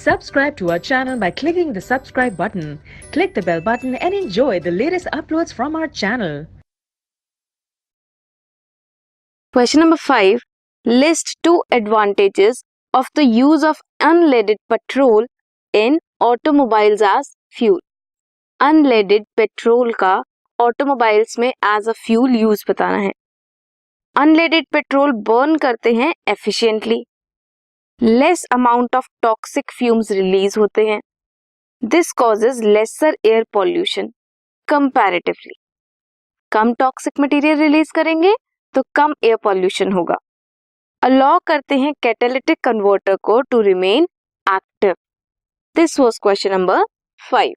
Subscribe to our channel by clicking the subscribe button. Click the bell button and enjoy the latest uploads from our channel. Question number 5. List 2 advantages of the use of unleaded petrol in automobiles as fuel. Unleaded petrol का automobiles में as a fuel use बताना है. Unleaded petrol burn करते हैं efficiently. Less amount of toxic fumes release होते हैं. This causes lesser air pollution comparatively. कम toxic material release करेंगे तो कम एयर पॉल्यूशन होगा. अलाउ करते हैं कैटालिटिक कन्वर्टर को to remain active. This was question number 5.